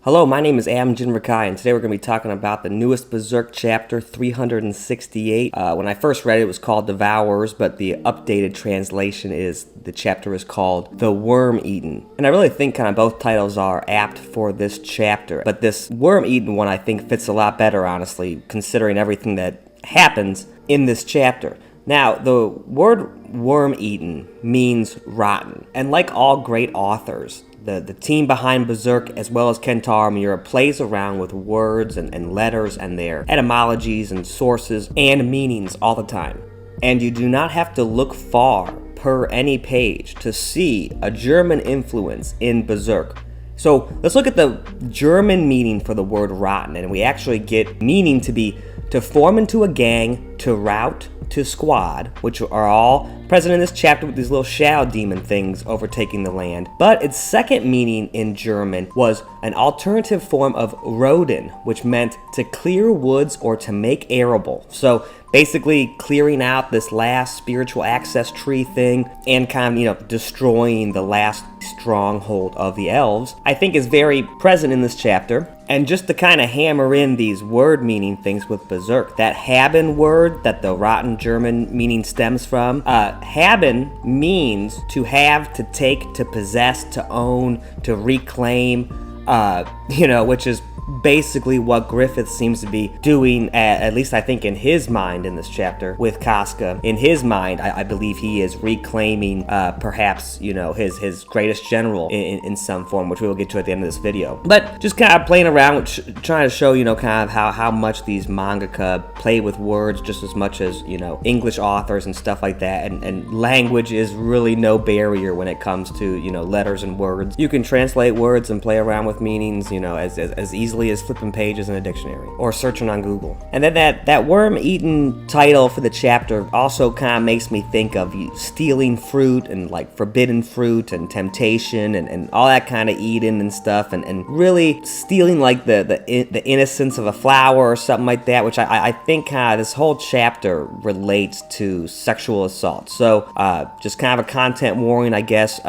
Hello, my name is Ambient, and today we're going to be talking about the newest Berserk chapter 368. When I first read it, it was called Devourers, but the updated translation is the chapter is called The Worm-Eaten. And I really think kind of both titles are apt for this chapter, but this Worm-Eaten one I think fits a lot better, honestly, considering everything that happens in this chapter. Now, the word worm-eaten means rotten, and like all great authors, the team behind Berserk, as well as Kentaro Miura, plays around with words and letters and their etymologies and sources and meanings all the time. And you do not have to look far per any page to see a German influence in Berserk. So let's look at the German meaning for the word rotten, and we actually get meaning to be to form into a gang, to rout, to squad, which are all present in this chapter with these little shadow demon things overtaking the land. But its second meaning in German was an alternative form of roden, which meant to clear woods or to make arable. So basically clearing out this last spiritual access tree thing and kind of, destroying the last stronghold of the elves, I think is very present in this chapter. And just to kind of hammer in these word meaning things with Berserk, that haben word that the rotten German meaning stems from, haben means to have, to take, to possess, to own, to reclaim, which is basically what Griffith seems to be doing, at least I think in his mind in this chapter with Casca. In his mind, I believe he is reclaiming perhaps, his greatest general in some form, which we will get to at the end of this video. But just kind of playing around with trying to show, kind of how much these mangaka play with words just as much as, English authors and stuff like that. And language is really no barrier when it comes to, letters and words. You can translate words and play around with meanings, as easily as flipping pages in a dictionary or searching on Google. And then that worm-eaten title for the chapter also kind of makes me think of stealing fruit and like forbidden fruit and temptation and all that kind of eating and stuff, and really stealing like the innocence of a flower or something like that, which I think kind of this whole chapter relates to sexual assault. So just kind of a content warning, I guess.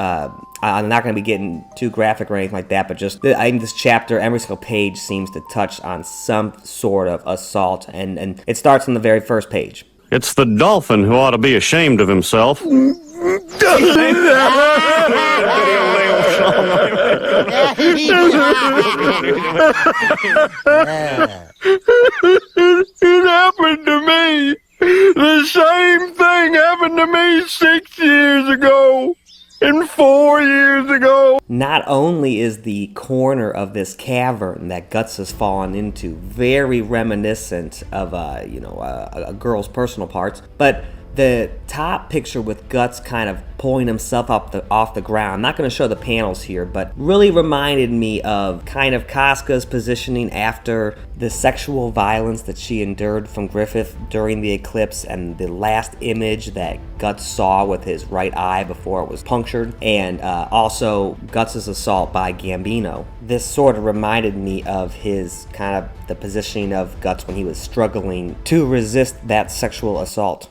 I'm not going to be getting too graphic or anything like that, but just I think this chapter, every single page seems to touch on some sort of assault, and it starts on the very first page. It's the dolphin who ought to be ashamed of himself. It happened to me. The same thing happened to me 6 years ago. And 4 years ago. Not only is the corner of this cavern that Guts has fallen into very reminiscent of a girl's personal parts, but the top picture with Guts kind of pulling himself up off the ground, I'm not going to show the panels here, but really reminded me of kind of Casca's positioning after the sexual violence that she endured from Griffith during the eclipse, and the last image that Guts saw with his right eye before it was punctured, and also Guts' assault by Gambino. This sort of reminded me of his kind of the positioning of Guts when he was struggling to resist that sexual assault.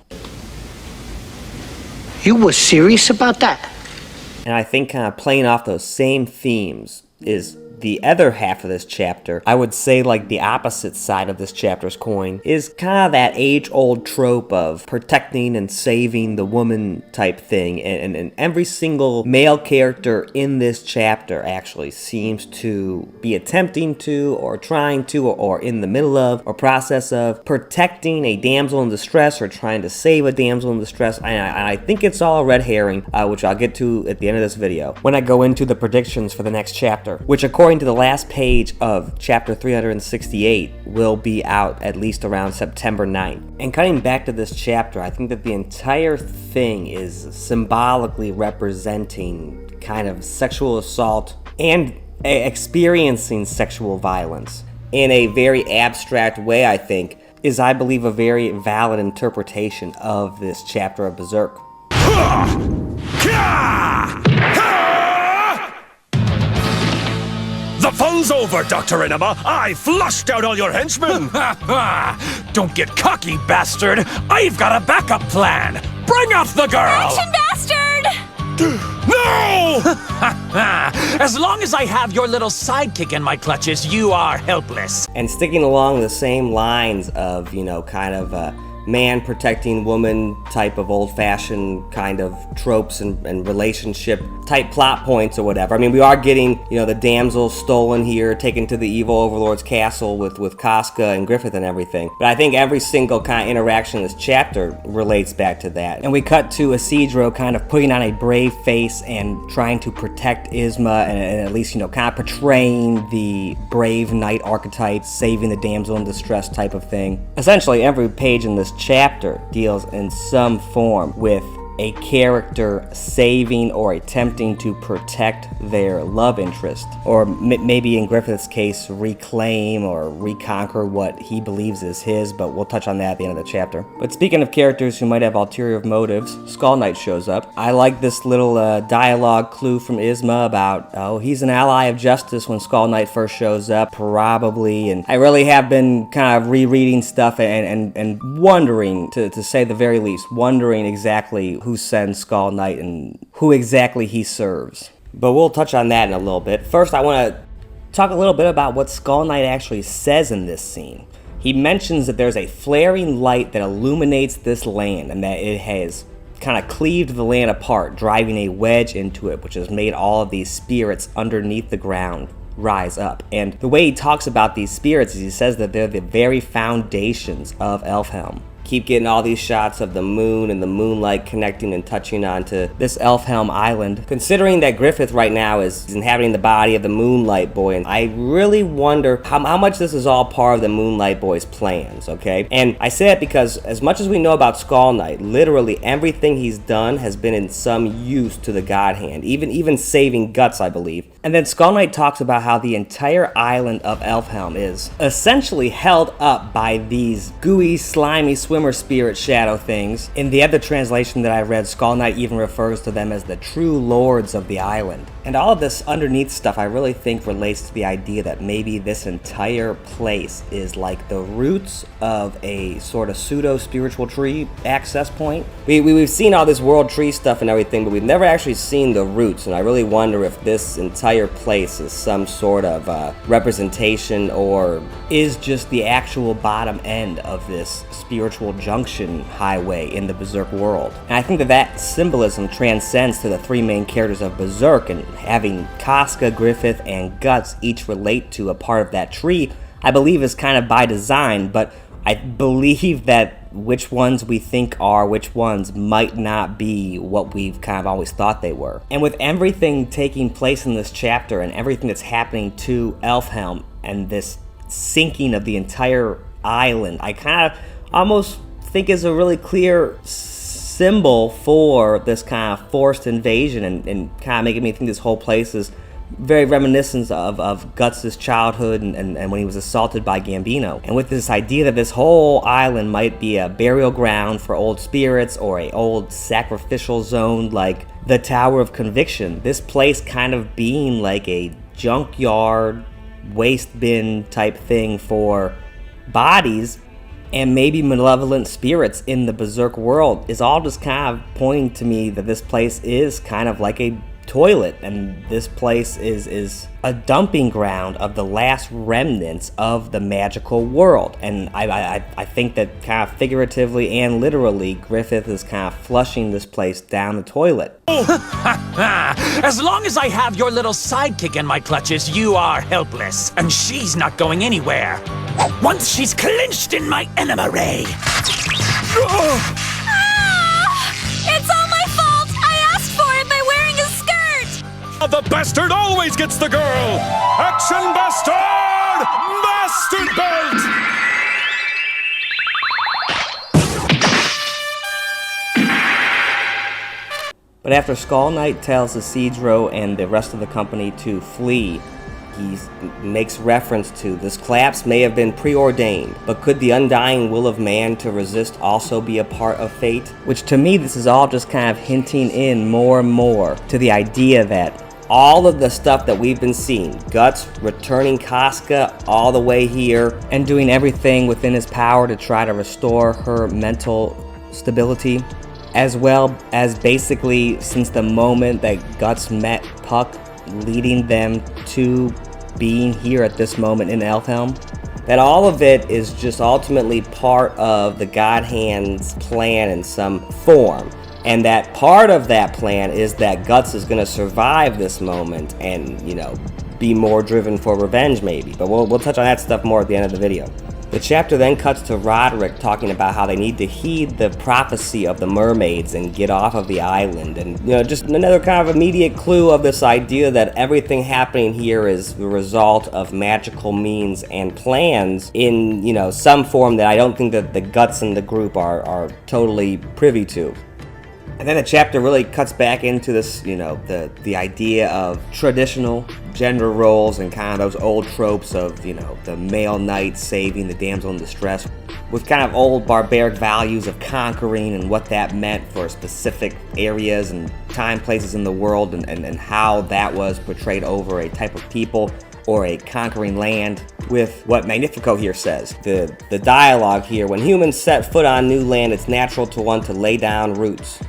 You were serious about that? And I think kind of playing off those same themes is the other half of this chapter. I would say like the opposite side of this chapter's coin is kind of that age-old trope of protecting and saving the woman type thing, and every single male character in this chapter actually seems to be attempting to, or trying to, or in the middle of, or process of protecting a damsel in distress or trying to save a damsel in distress. And I think it's all a red herring, which I'll get to at the end of this video when I go into the predictions for the next chapter, which according to the last page of chapter 368 will be out at least around September 9th. And cutting back to this chapter, I think that the entire thing is symbolically representing kind of sexual assault and experiencing sexual violence in a very abstract way, I think, is, I believe, a very valid interpretation of this chapter of Berserk. The fun's over, Dr. Enema. I flushed out all your henchmen. Don't get cocky, bastard. I've got a backup plan. Bring out the girl. Action, bastard! No! As long as I have your little sidekick in my clutches, you are helpless. And sticking along the same lines of, you know, kind of man protecting woman type of old-fashioned kind of tropes and relationship type plot points or whatever. I mean, we are getting, you know, the damsel stolen here, taken to the evil overlord's castle with Casca and Griffith and everything. But I think every single kind of interaction in this chapter relates back to that. And we cut to Isidro kind of putting on a brave face and trying to protect Isma and at least, you know, kind of portraying the brave knight archetype, saving the damsel in distress type of thing. Essentially, every page in this chapter deals in some form with a character saving or attempting to protect their love interest, or maybe in Griffith's case, reclaim or reconquer what he believes is his, but we'll touch on that at the end of the chapter. But speaking of characters who might have ulterior motives, Skull Knight shows up. I like this little dialogue clue from Isma about, oh, he's an ally of justice when Skull Knight first shows up, probably, and I really have been kind of rereading stuff and wondering, to say the very least, wondering exactly who sends Skull Knight and who exactly he serves. But we'll touch on that in a little bit. First, I want to talk a little bit about what Skull Knight actually says in this scene. He mentions that there's a flaring light that illuminates this land and that it has kind of cleaved the land apart, driving a wedge into it, which has made all of these spirits underneath the ground rise up. And the way he talks about these spirits is he says that they're the very foundations of Elfhelm. Keep getting all these shots of the moon and the moonlight connecting and touching onto this Elfhelm island. Considering that Griffith right now is inhabiting the body of the Moonlight Boy, and I really wonder how much this is all part of the Moonlight Boy's plans, okay? And I say that because as much as we know about Skull Knight, literally everything he's done has been in some use to the God Hand, even saving Guts, I believe. And then Skull Knight talks about how the entire island of Elfhelm is essentially held up by these gooey, slimy swimmer spirit shadow things. In the other translation that I read, Skull Knight even refers to them as the true lords of the island. And all of this underneath stuff I really think relates to the idea that maybe this entire place is like the roots of a sort of pseudo-spiritual tree access point. We've seen all this world tree stuff and everything, but we've never actually seen the roots, and I really wonder if this entire place is some sort of representation or is just the actual bottom end of this spiritual junction highway in the Berserk world. And I think that that symbolism transcends to the three main characters of Berserk, and having Casca, Griffith, and Guts each relate to a part of that tree, I believe is kind of by design, but I believe that which ones we think are which ones might not be what we've kind of always thought they were. And with everything taking place in this chapter and everything that's happening to Elfhelm and this sinking of the entire island, I kind of almost think is a really clear symbol for this kind of forced invasion and kind of making me think this whole place is very reminiscent of Guts' childhood and when he was assaulted by Gambino. And with this idea that this whole island might be a burial ground for old spirits or a old sacrificial zone like the Tower of Conviction, this place kind of being like a junkyard, waste bin type thing for bodies and maybe malevolent spirits in the Berserk world is all just kind of pointing to me that this place is kind of like a toilet, and this place is a dumping ground of the last remnants of the magical world. And I think that kind of figuratively and literally, Griffith is kind of flushing this place down the toilet. As long as I have your little sidekick in my clutches, you are helpless. And she's not going anywhere. Once she's clinched in my enema ray. It's all my fault! I asked for it by wearing a skirt! The bastard always gets the girl! Action, bastard! Bastard belt! But after Skull Knight tells Isidro and the rest of the company to flee, he makes reference to this collapse may have been preordained, but could the undying will of man to resist also be a part of fate? Which to me, this is all just kind of hinting in more and more to the idea that all of the stuff that we've been seeing, Guts returning Casca all the way here and doing everything within his power to try to restore her mental stability, as well as basically since the moment that Guts met Puck, leading them to being here at this moment in Elfhelm. That all of it is just ultimately part of the God Hand's plan in some form. And that part of that plan is that Guts is going to survive this moment and, you know, be more driven for revenge maybe. But we'll touch on that stuff more at the end of the video. The chapter then cuts to Roderick talking about how they need to heed the prophecy of the mermaids and get off of the island. And, you know, just another kind of immediate clue of this idea that everything happening here is the result of magical means and plans in, you know, some form that I don't think that the Guts and the group are totally privy to. And then the chapter really cuts back into this, you know, the idea of traditional gender roles and kind of those old tropes of, you know, the male knight saving the damsel in distress, with kind of old barbaric values of conquering and what that meant for specific areas and time, places in the world, and how that was portrayed over a type of people or a conquering land. With what Magnifico here says, the dialogue here: when humans set foot on new land, it's natural to want to lay down roots.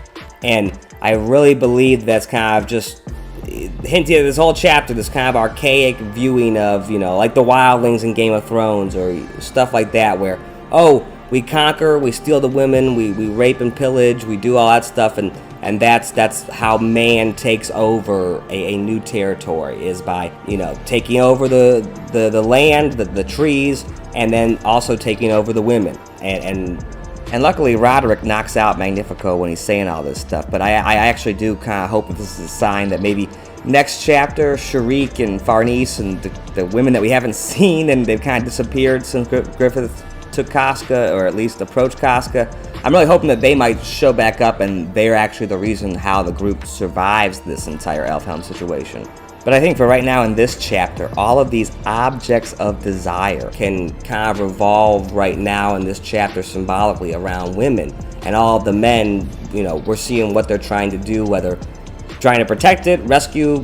And I really believe that's kind of just hinting at this whole chapter, this kind of archaic viewing of, you know, like the wildlings in Game of Thrones or stuff like that, where, oh, we conquer, we steal the women, we rape and pillage, we do all that stuff, and that's how man takes over a new territory, is by, you know, taking over the land, the trees, and then also taking over the women. And luckily, Roderick knocks out Magnifico when he's saying all this stuff. But I actually do kind of hope that this is a sign that maybe next chapter, Sharik and Farnese and the women that we haven't seen and they've kind of disappeared since Griffith took Casca, or at least approached Casca, I'm really hoping that they might show back up and they're actually the reason how the group survives this entire Elfhelm situation. But I think for right now in this chapter, all of these objects of desire can kind of revolve right now in this chapter symbolically around women. And all of the men, you know, we're seeing what they're trying to do, whether trying to protect it, rescue,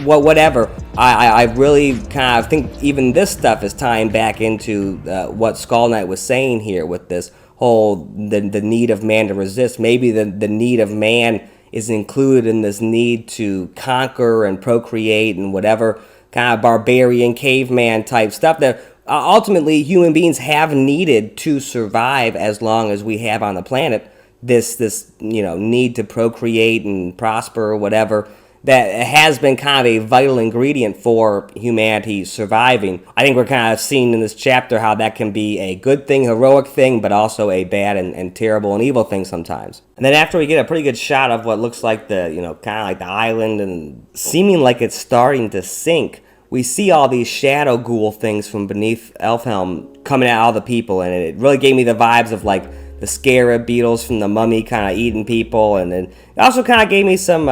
whatever. I really kind of think even this stuff is tying back into what Skull Knight was saying here with this whole, the need of man to resist. Maybe the need of man is included in this need to conquer and procreate and whatever kind of barbarian caveman type stuff that ultimately human beings have needed to survive as long as we have on the planet. This you know, need to procreate and prosper or whatever, that has been kind of a vital ingredient for humanity surviving. I think we're kind of seeing in this chapter how that can be a good thing, heroic thing, but also a bad and terrible and evil thing sometimes. And then after we get a pretty good shot of what looks like the, you know, kind of like the island and seeming like it's starting to sink, we see all these shadow ghoul things from beneath Elfhelm coming at all the people, and it really gave me the vibes of like the scarab beetles from the Mummy kind of eating people, and then it also kind of gave me some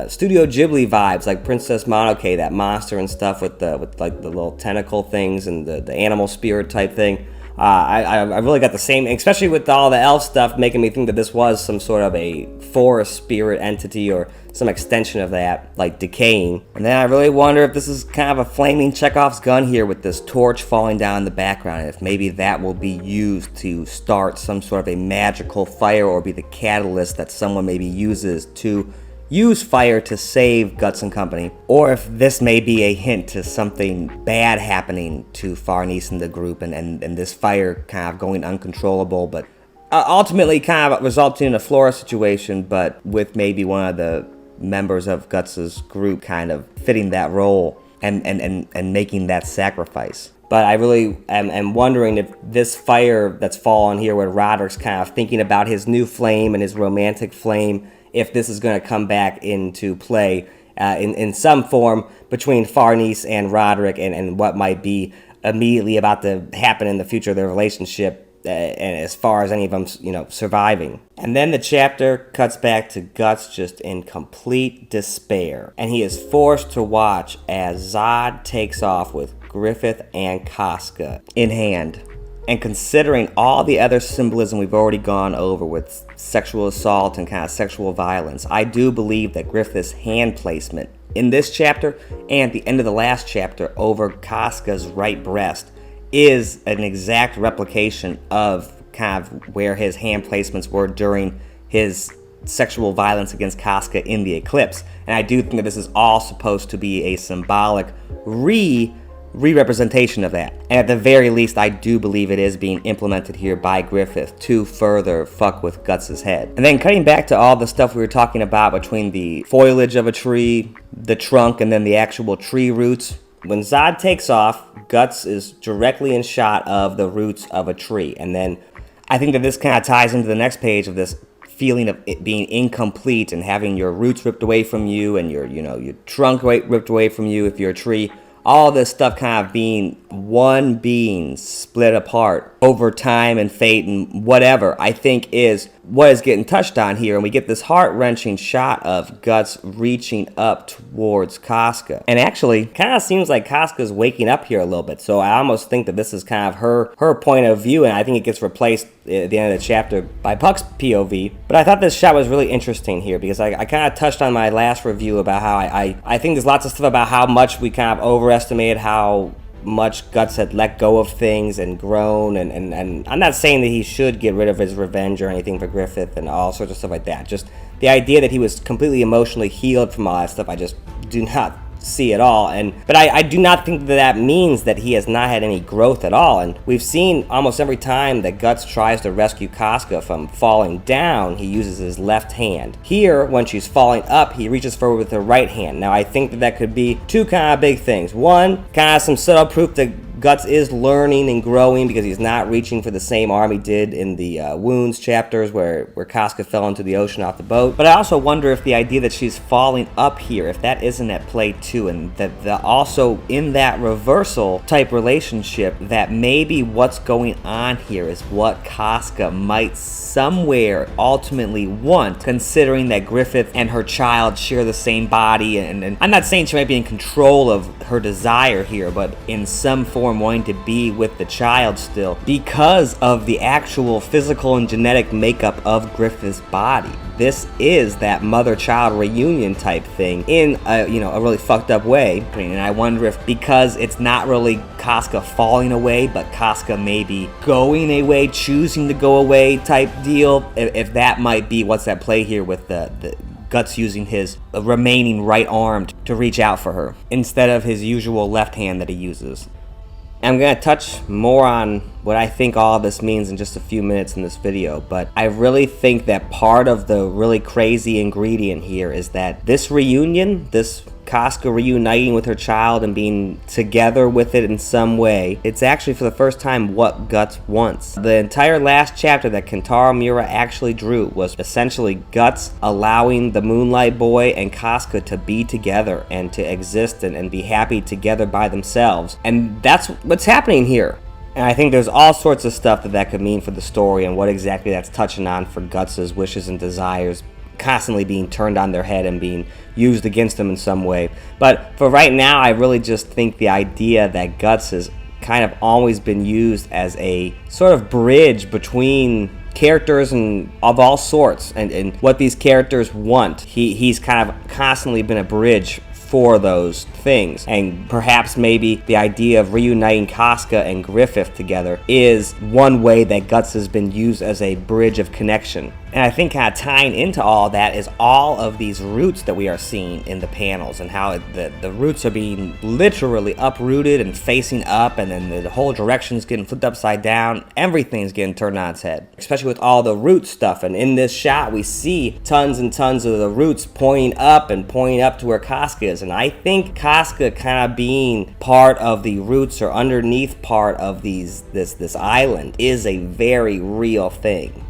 Studio Ghibli vibes, like Princess Mononoke, that monster and stuff with like the little tentacle things and the animal spirit type thing. I really got the same, especially with all the elf stuff, making me think that this was some sort of a forest spirit entity or some extension of that, like decaying. And then I really wonder if this is kind of a flaming Chekov's gun here with this torch falling down in the background, and if maybe that will be used to start some sort of a magical fire or be the catalyst that someone maybe uses to use fire to save Guts and company, or if this may be a hint to something bad happening to Farnese and the group, and this fire kind of going uncontrollable, but ultimately kind of resulting in a Flora situation, but with maybe one of the members of Guts's group kind of fitting that role and making that sacrifice. But I really am wondering if this fire that's fallen here, where Roderick's kind of thinking about his new flame and his romantic flame, if this is going to come back into play in some form between Farnese and Roderick, and what might be immediately about to happen in the future of their relationship, and as far as any of them, you know, surviving. And then the chapter cuts back to Guts just in complete despair, and he is forced to watch as Zod takes off with Griffith and Casca in hand. And considering all the other symbolism we've already gone over with sexual assault and kind of sexual violence, I do believe that Griffith's hand placement in this chapter and at the end of the last chapter over Casca's right breast is an exact replication of kind of where his hand placements were during his sexual violence against Casca in the eclipse. And I do think that this is all supposed to be a symbolic re-representation of that. And at the very least, I do believe it is being implemented here by Griffith to further fuck with Guts' head. And then cutting back to all the stuff we were talking about between the foliage of a tree, the trunk, and then the actual tree roots. When Zod takes off, Guts is directly in shot of the roots of a tree. And then I think that this kind of ties into the next page of this feeling of it being incomplete and having your roots ripped away from you and your trunk ripped away from you if you're a tree. All this stuff kind of being one being split apart over time and fate and whatever, I think is what is getting touched on here. And we get this heart-wrenching shot of Guts reaching up towards Casca. And actually, kind of seems like Casca's waking up here a little bit. So I almost think that this is kind of her point of view, and I think it gets replaced at the end of the chapter by Puck's POV. But I thought this shot was really interesting here because I kind of touched on my last review about how I think there's lots of stuff about how much we kind of overestimated how much Guts had let go of things and grown, and I'm not saying that he should get rid of his revenge or anything for Griffith and all sorts of stuff like that. Just the idea that he was completely emotionally healed from all that stuff, I just do not see at all. But I do not think that means that he has not had any growth at all. And we've seen almost every time that Guts tries to rescue Casca from falling down, he uses his left hand. Here, when she's falling up, he reaches forward with the right hand. Now I think that could be two kind of big things. One, kind of some subtle proof that Guts is learning and growing because he's not reaching for the same arm he did in the Wounds chapters where Casca fell into the ocean off the boat. But I also wonder if the idea that she's falling up here, if that isn't at play too, and that also in that reversal type relationship, that maybe what's going on here is what Casca might somewhere ultimately want, considering that Griffith and her child share the same body. And I'm not saying she might be in control of her desire here, but in some form wanting to be with the child still because of the actual physical and genetic makeup of Griffith's body. This is that mother-child reunion type thing in a really fucked up way. And I wonder if because it's not really Casca falling away, but Casca maybe going away, choosing to go away type deal, if that might be what's at play here with the Guts using his remaining right arm to reach out for her instead of his usual left hand that he uses. I'm going to touch more on what I think all of this means in just a few minutes in this video, but I really think that part of the really crazy ingredient here is that this reunion, this Casca reuniting with her child and being together with it in some way, it's actually for the first time what Guts wants. The entire last chapter that Kentaro Miura actually drew was essentially Guts allowing the Moonlight Boy and Casca to be together and to exist and be happy together by themselves. And that's what's happening here. And I think there's all sorts of stuff that could mean for the story and what exactly that's touching on for Guts' wishes and desires constantly being turned on their head and being used against them in some way. But for right now, I really just think the idea that Guts has kind of always been used as a sort of bridge between characters and of all sorts and what these characters want. He's kind of constantly been a bridge for those things, and perhaps maybe the idea of reuniting Casca and Griffith together is one way that Guts has been used as a bridge of connection. And I think kind of tying into all that is all of these roots that we are seeing in the panels and how the roots are being literally uprooted and facing up, and then the whole direction's getting flipped upside down. Everything's getting turned on its head, especially with all the root stuff. And in this shot, we see tons and tons of the roots pointing up to where Casca is. And I think Casca kind of being part of the roots or underneath part of this island is a very real thing.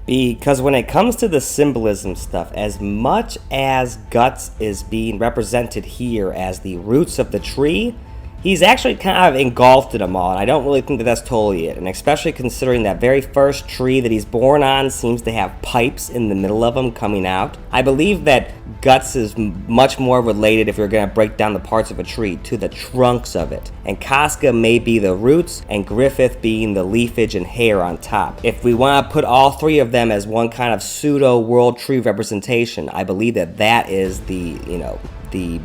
Because when it comes to the symbolism stuff, as much as Guts is being represented here as the roots of the tree, he's actually kind of engulfed in them all, and I don't really think that that's totally it. And especially considering that very first tree that he's born on seems to have pipes in the middle of them coming out. I believe that Guts is much more related, if you're going to break down the parts of a tree, to the trunks of it. And Casca may be the roots, and Griffith being the leafage and hair on top. If we want to put all three of them as one kind of pseudo world tree representation, I believe that that is the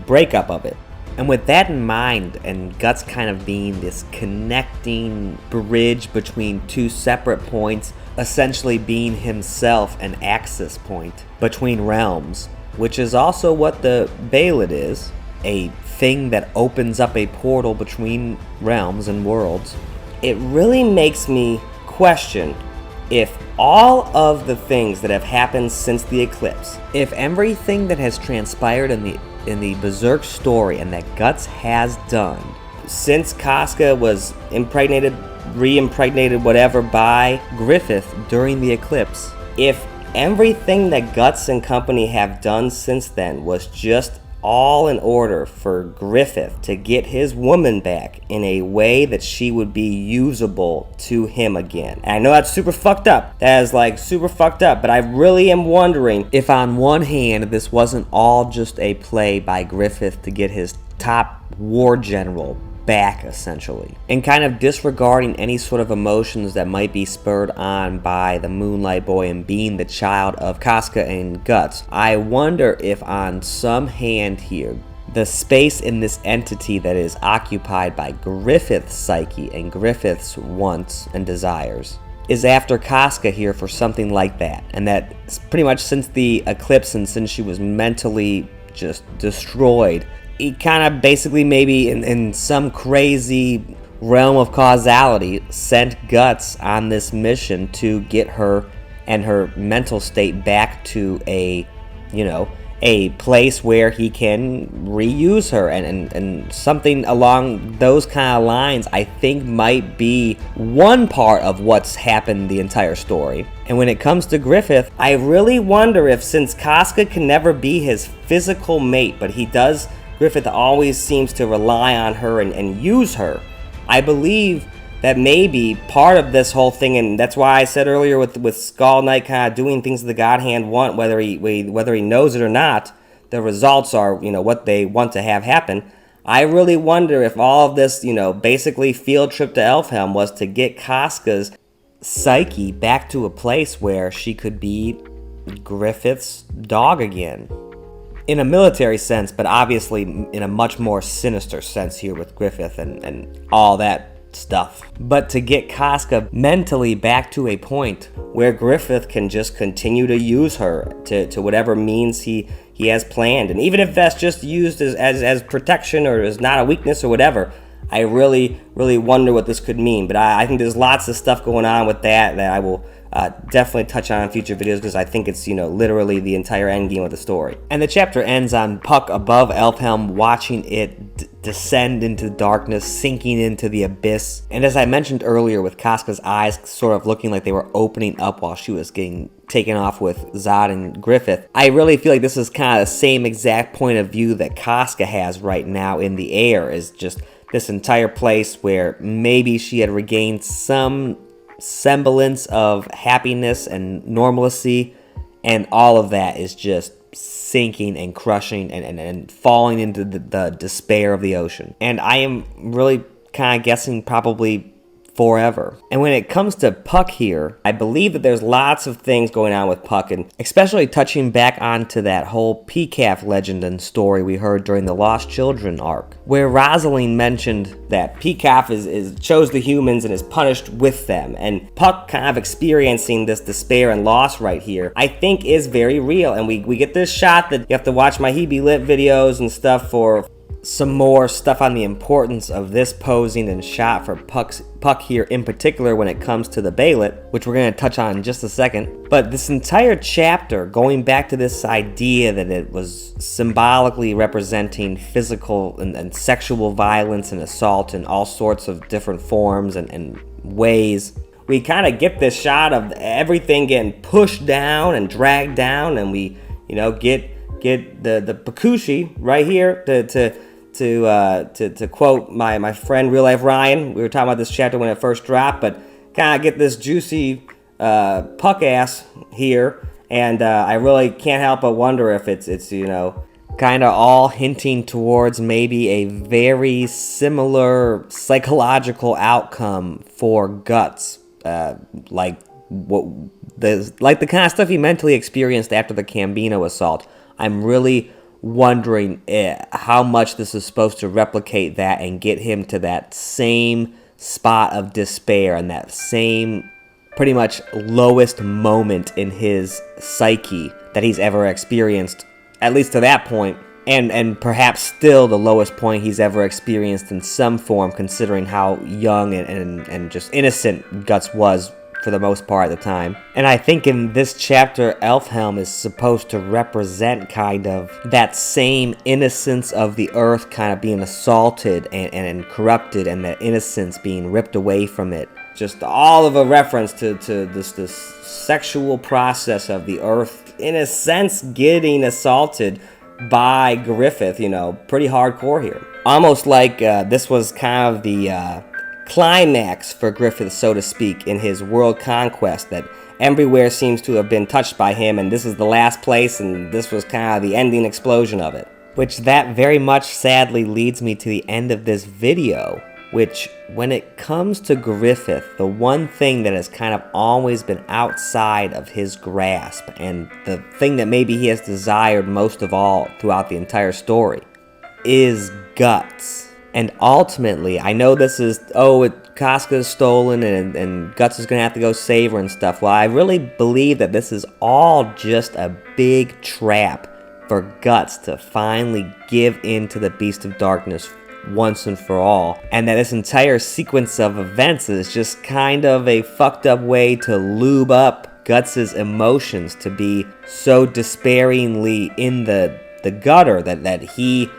breakup of it. And with that in mind, and Guts kind of being this connecting bridge between two separate points, essentially being himself an access point between realms, which is also what the Bailet is, a thing that opens up a portal between realms and worlds, it really makes me question if all of the things that have happened since the eclipse, if everything that has transpired in the Berserk story and that Guts has done since Casca was impregnated, re-impregnated, whatever, by Griffith during the eclipse, if everything that Guts and company have done since then was just all in order for Griffith to get his woman back in a way that she would be usable to him again. And I know that's super fucked up. That is like super fucked up, but I really am wondering if on one hand this wasn't all just a play by Griffith to get his top war general back, essentially, and kind of disregarding any sort of emotions that might be spurred on by the Moonlight Boy and being the child of Casca and Guts. I wonder if on some hand here, the space in this entity that is occupied by Griffith's psyche and Griffith's wants and desires is after Casca here for something like that, and that pretty much since the eclipse and since she was mentally just destroyed, he kind of basically maybe in some crazy realm of causality sent Guts on this mission to get her and her mental state back to a, you know, a place where he can reuse her, and something along those kind of lines I think might be one part of what's happened the entire story. And when it comes to Griffith, I really wonder if, since Casca can never be his physical mate, but Griffith always seems to rely on her and use her, I believe that maybe part of this whole thing, and that's why I said earlier with Skull Knight kind of doing things the God Hand want, whether he knows it or not, the results are, you know, what they want to have happen. I really wonder if all of this, you know, basically field trip to Elfhelm was to get Casca's psyche back to a place where she could be Griffith's dog again. In a military sense, but obviously in a much more sinister sense here with Griffith and all that stuff. But to get Casca mentally back to a point where Griffith can just continue to use her to whatever means he has planned. And even if that's just used as protection or as not a weakness or whatever, I really, really wonder what this could mean. But I think there's lots of stuff going on with that I will definitely touch on in future videos, because I think it's, you know, literally the entire endgame of the story. And the chapter ends on Puck above Elfhelm, watching it descend into darkness, sinking into the abyss. And as I mentioned earlier, with Casca's eyes sort of looking like they were opening up while she was getting taken off with Zod and Griffith, I really feel like this is kind of the same exact point of view that Casca has right now in the air, is just this entire place where maybe she had regained some semblance of happiness and normalcy, and all of that is just sinking and crushing and falling into the despair of the ocean. And I am really kind of guessing probably forever. And when it comes to Puck here, I believe that there's lots of things going on with Puck, and especially touching back onto that whole PCAF legend and story we heard during the Lost Children arc, where Rosalind mentioned that PCAF chose the humans and is punished with them, and Puck kind of experiencing this despair and loss right here, I think is very real. And we get this shot that you have to watch my Hebe Lit videos and stuff for some more stuff on the importance of this posing and shot for Puck here in particular when it comes to the Bailet, which we're going to touch on in just a second. But this entire chapter, going back to this idea that it was symbolically representing physical and sexual violence and assault in all sorts of different forms and ways, we kind of get this shot of everything getting pushed down and dragged down, and we, you know, get the PUCKussy right here to quote my friend Real Life Ryan. We were talking about this chapter when it first dropped, but kind of get this juicy Puck ass here, and I really can't help but wonder if it's you know, kind of all hinting towards maybe a very similar psychological outcome for Guts, like the kind of stuff he mentally experienced after the Cambino assault. I'm really wondering how much this is supposed to replicate that and get him to that same spot of despair and that same pretty much lowest moment in his psyche that he's ever experienced, at least to that point, and perhaps still the lowest point he's ever experienced in some form, considering how young and just innocent Guts was for the most part at the time. And I think in this chapter, Elfhelm is supposed to represent kind of that same innocence of the earth kind of being assaulted and corrupted, and that innocence being ripped away from it. Just all of a reference to this sexual process of the earth, in a sense, getting assaulted by Griffith, you know, pretty hardcore here. Almost like this was kind of the climax for Griffith, so to speak, in his world conquest, that everywhere seems to have been touched by him, and this is the last place, and this was kind of the ending explosion of it. Which that very much sadly leads me to the end of this video, which when it comes to Griffith, the one thing that has kind of always been outside of his grasp, and the thing that maybe he has desired most of all throughout the entire story, is Guts. And ultimately, I know this is, Casca is stolen and Guts is going to have to go save her and stuff. Well, I really believe that this is all just a big trap for Guts to finally give in to the Beast of Darkness once and for all. And that this entire sequence of events is just kind of a fucked up way to lube up Guts' emotions to be so despairingly in the gutter that he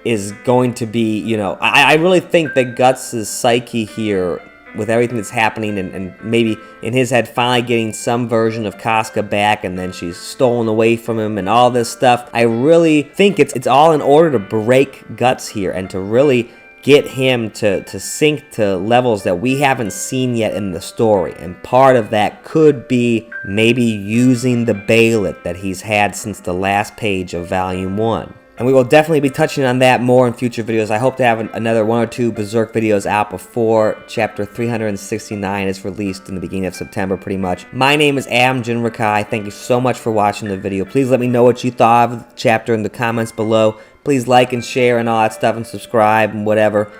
is going to be, you know, I really think that Guts' psyche here, with everything that's happening, and maybe in his head finally getting some version of Casca back, and then she's stolen away from him and all this stuff, I really think it's all in order to break Guts here and to really get him to sink to levels that we haven't seen yet in the story. And part of that could be maybe using the Bailet that he's had since the last page of Volume 1. And we will definitely be touching on that more in future videos. I hope to have another 1 or 2 Berserk videos out before Chapter 369 is released in the beginning of September, pretty much. My name is Ambient. Thank you so much for watching the video. Please let me know what you thought of the chapter in the comments below. Please like and share and all that stuff, and subscribe and whatever.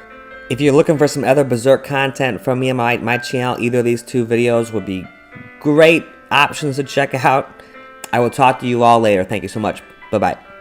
If you're looking for some other Berserk content from me on my channel, either of these 2 videos would be great options to check out. I will talk to you all later. Thank you so much. Bye-bye.